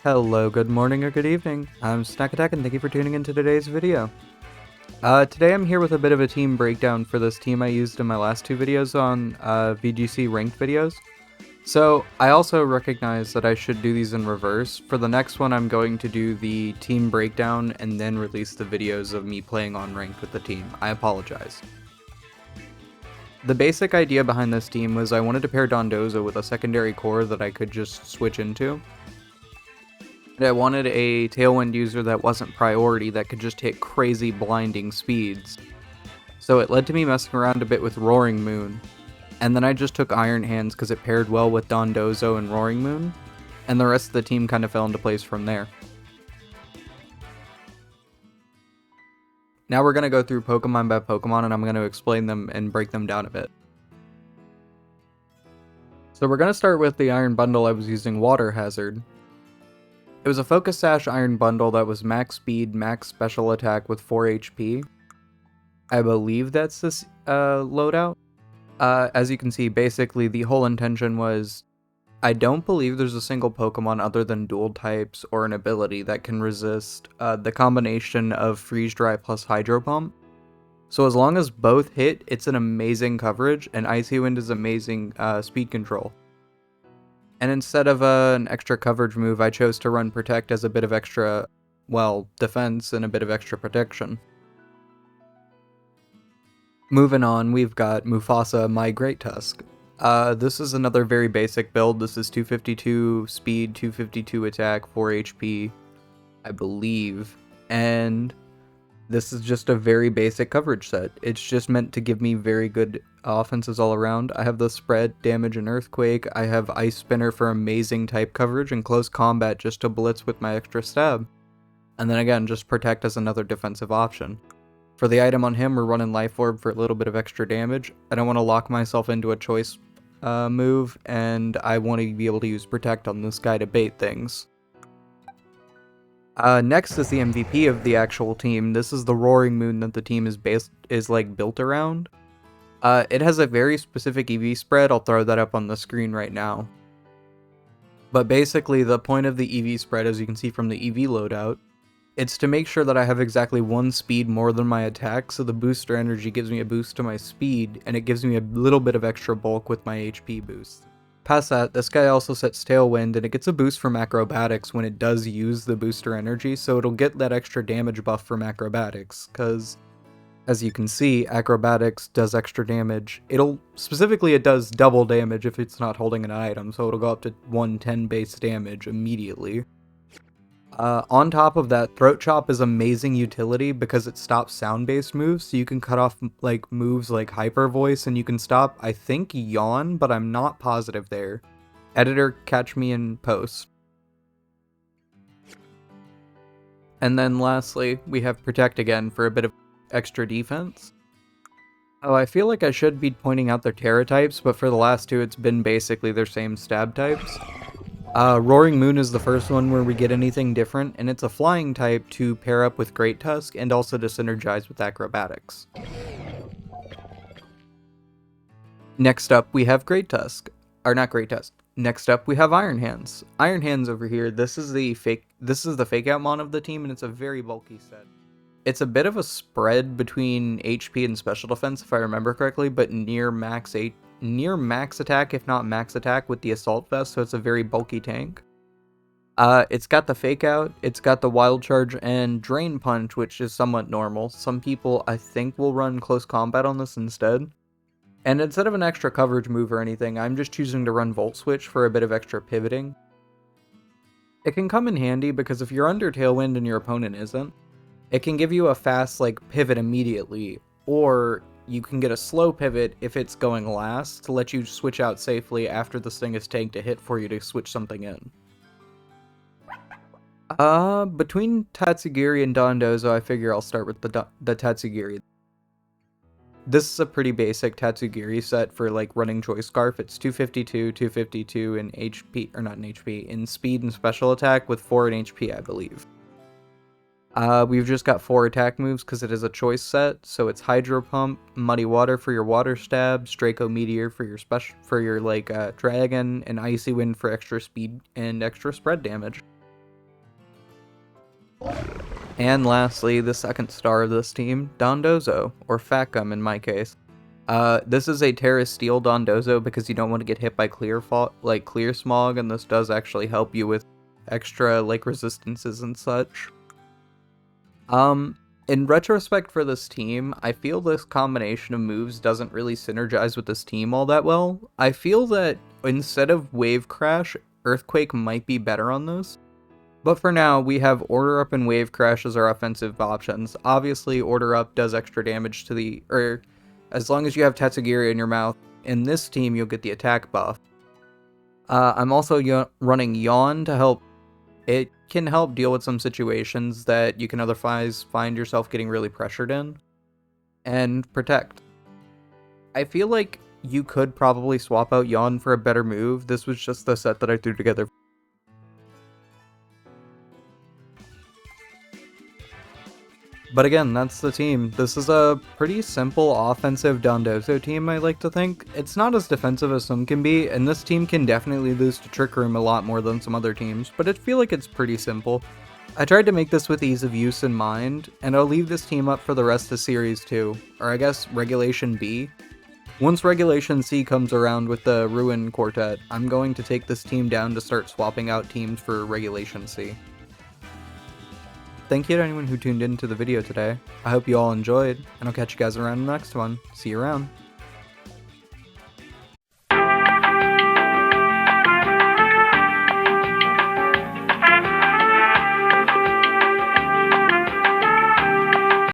Hello, good morning or good evening. I'm Snack Attack and thank you for tuning into today's video. Today I'm here with a bit of a team breakdown for this team I used in my last two videos on VGC ranked videos. So I also recognize that I should do these in reverse. For the next one I'm going to do the team breakdown and then release the videos of me playing on ranked with the team. I apologize. The basic idea behind this team was I wanted to pair Dondozo with a secondary core that I could just switch into. And I wanted a Tailwind user that wasn't priority that could just hit crazy blinding speeds. So it led to me messing around a bit with Roaring Moon. And then I just took Iron Hands because it paired well with Dondozo and Roaring Moon. And the rest of the team kind of fell into place from there. Now we're going to go through Pokemon by Pokemon and I'm going to explain them and break them down a bit. So we're going to start with the Iron Bundle I was using, Water Hazard. It was a Focus Sash Iron Bundle that was max speed, max special attack with 4 HP. I believe that's this loadout. As you can see, basically the whole intention was, I don't believe there's a single Pokemon other than dual types or an ability that can resist the combination of Freeze Dry plus Hydro Pump. So as long as both hit, it's an amazing coverage, and Icy Wind is amazing speed control. And instead of an extra coverage move, I chose to run Protect as a bit of extra, well, defense and a bit of extra protection. Moving on, we've got Mufasa, my Great Tusk. This is another very basic build. This is 252 speed, 252 attack, 4 HP, I believe. And this is just a very basic coverage set. It's just meant to give me very good offenses all around. I have the Spread, Damage, and Earthquake. I have Ice Spinner for amazing type coverage and Close Combat just to blitz with my extra stab. And then again, just Protect as another defensive option. For the item on him, we're running Life Orb for a little bit of extra damage. I don't want to lock myself into a choice move, and I want to be able to use Protect on this guy to bait things. Next is the MVP of the actual team. This is the Roaring Moon that the team is built around. It has a very specific EV spread. I'll throw that up on the screen right now. But basically, the point of the EV spread, as you can see from the EV loadout, it's to make sure that I have exactly one speed more than my attack, so the booster energy gives me a boost to my speed, and it gives me a little bit of extra bulk with my HP boost. Past that, this guy also sets Tailwind, and it gets a boost from Acrobatics when it does use the booster energy, so it'll get that extra damage buff from Acrobatics, because, as you can see, Acrobatics does extra damage. It does double damage if it's not holding an item, so it'll go up to 110 base damage immediately. On top of that, Throat Chop is amazing utility because it stops sound-based moves, so you can cut off moves like Hyper Voice, and you can stop, I think, Yawn, but I'm not positive there. Editor, catch me in post. And then lastly, we have Protect again for a bit of extra defense. Oh, I feel like I should be pointing out their Terra types, but for the last two, it's been basically their same stab types. Roaring Moon is the first one where we get anything different, and it's a flying type to pair up with Great Tusk and also to synergize with Acrobatics. Next up, we have Great Tusk. Or not Great Tusk. Next up, we have Iron Hands. Iron Hands over here, this is the fake out mon of the team, and it's a very bulky set. It's a bit of a spread between HP and special defense, if I remember correctly, but near max attack, if not max attack, with the Assault Vest, so it's a very bulky tank. It's got the Fake Out, it's got the Wild Charge, and Drain Punch, which is somewhat normal. Some people, I think, will run Close Combat on this instead. And instead of an extra coverage move or anything, I'm just choosing to run Volt Switch for a bit of extra pivoting. It can come in handy because if you're under Tailwind and your opponent isn't, it can give you a fast, pivot immediately, or you can get a slow pivot if it's going last to let you switch out safely after this thing is tanked a hit for you to switch something in. Between Tatsugiri and Dondozo, I figure I'll start with the Tatsugiri. This is a pretty basic Tatsugiri set for running Choice Scarf. It's 252 in HP, or not in HP, in speed and special attack with 4 in HP, I believe. We've just got 4 attack moves because it is a choice set, so it's Hydro Pump, Muddy Water for your water stabs, Draco Meteor for your dragon, and Icy Wind for extra speed and extra spread damage. And lastly, the second star of this team, Dondozo, or Facum in my case. This is a Terra Steel Dondozo because you don't want to get hit by clear smog, and this does actually help you with extra like resistances and such. In retrospect for this team, I feel this combination of moves doesn't really synergize with this team all that well. I feel that instead of Wave Crash, Earthquake might be better on this. But for now, we have Order Up and Wave Crash as our offensive options. Obviously, Order Up does extra damage to the, or as long as you have Tatsugiri in your mouth, in this team you'll get the attack buff. I'm also running Yawn to help. It can help deal with some situations that you can otherwise find yourself getting really pressured in. And Protect. I feel like you could probably swap out Yawn for a better move. This was just the set that I threw together. But again, that's the team. This is a pretty simple offensive Dondozo team, I like to think. It's not as defensive as some can be, and this team can definitely lose to Trick Room a lot more than some other teams, but I feel like it's pretty simple. I tried to make this with ease of use in mind, and I'll leave this team up for the rest of Series 2, or I guess Regulation B. Once Regulation C comes around with the Ruin Quartet, I'm going to take this team down to start swapping out teams for Regulation C. Thank you to anyone who tuned into the video today. I hope you all enjoyed, and I'll catch you guys around the next one. See you around.